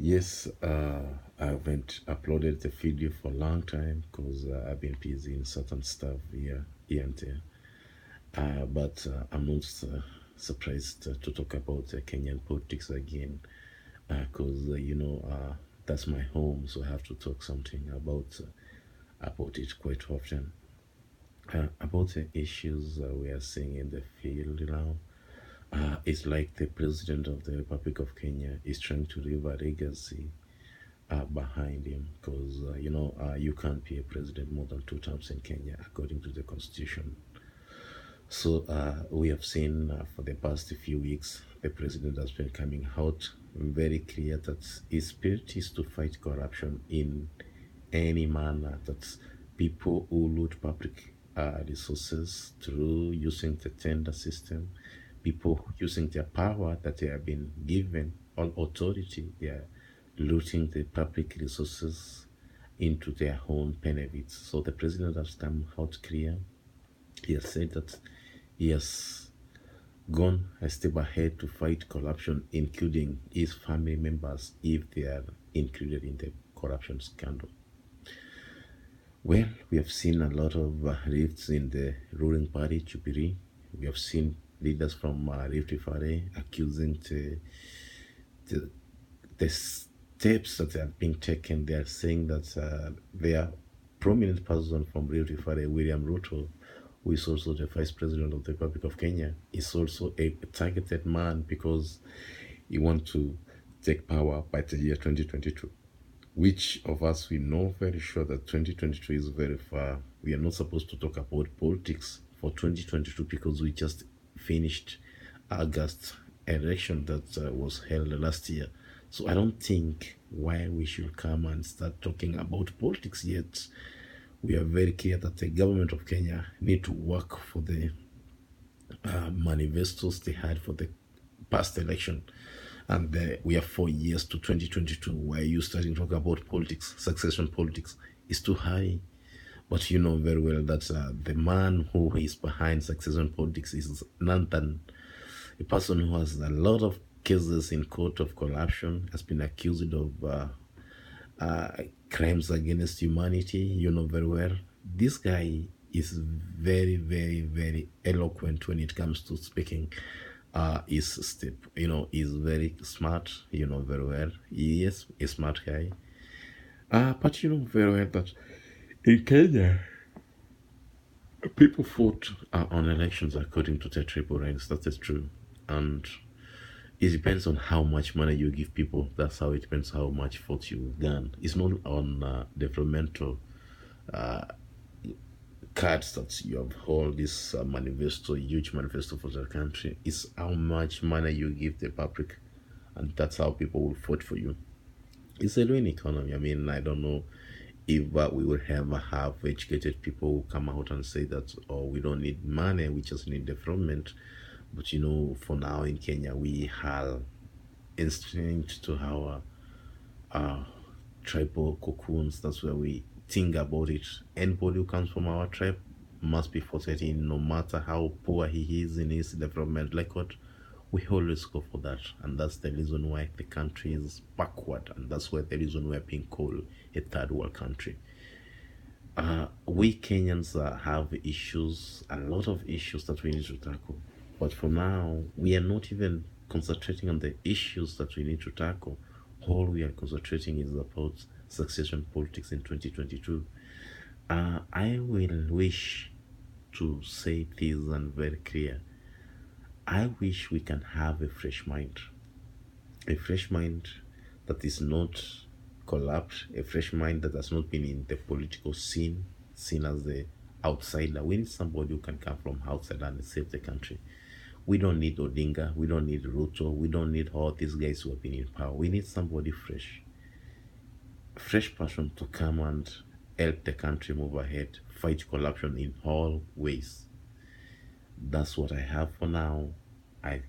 Yes, I haven't uploaded the video for a long time because I've been busy in certain stuff here and there. But I'm not surprised to talk about Kenyan politics again because, that's my home, so I have to talk something about it quite often. About the issues we are seeing in the field now. It's like the president of the Republic of Kenya is trying to leave a legacy behind him because you can't be a president more than two terms in Kenya according to the constitution. So we have seen for the past few weeks the president has been coming out very clear that his spirit is to fight corruption in any manner. That people who loot public resources through using the tender system, people using their power that they have been given, all authority, they are looting the public resources into their own benefits. So the president has come out clear. He has said that he has gone a step ahead to fight corruption, including his family members if they are included in the corruption scandal. Well, we have seen a lot of rifts in the ruling party, Jubilee. We have seen leaders from Rift Valley accusing the steps that are being taken. They are saying that their prominent person from Rift Valley, William Ruto, who is also the vice president of the Republic of Kenya, is also a targeted man because he wants to take power by the year 2022. Which of us we know very sure that 2022 is very far. We are not supposed to talk about politics for 2022 because we just finished August election that was held last year. So I don't think why we should come and start talking about politics yet. We are very clear that the government of Kenya need to work for the manifestos they had for the past election. And we have 4 years to 2022. Why are you starting to talk about politics? Succession politics is too high. But you know very well that the man who is behind succession politics is none than a person who has a lot of cases in court of corruption, has been accused of crimes against humanity. You know very well. This guy is very, very, very eloquent when it comes to speaking. Is very smart. You know very well. He is a smart guy. But you know very well that in Kenya, people vote on elections according to their triple ranks. That is true, and it depends on how much money you give people. That's how it depends how much vote you gain. It's not on developmental cards that you have hold this manifesto, huge manifesto for the country. It's how much money you give the public, and that's how people will vote for you. It's a learning economy. I mean, I don't know if we will ever have educated people who come out and say that, oh, we don't need money, we just need development. But you know, for now in Kenya, we have instinct to our uh, tribal cocoons. That's where we think about it. Anybody who comes from our tribe must be voted in, no matter how poor he is in his development record. We always go for that, and that's the reason why the country is backward, and that's why the reason we're being called a third world country. We Kenyans have issues, a lot of issues that we need to tackle. But for now, we are not even concentrating on the issues that we need to tackle. All we are concentrating is about succession politics in 2022. I will wish to say this and very clear. I wish we can have a fresh mind that is not collapsed, a fresh mind that has not been in the political scene, seen as the outsider. We need somebody who can come from outside and save the country. We don't need Odinga, we don't need Ruto, we don't need all these guys who have been in power. We need somebody fresh, fresh person to come and help the country move ahead, fight corruption in all ways. That's what I have for now. I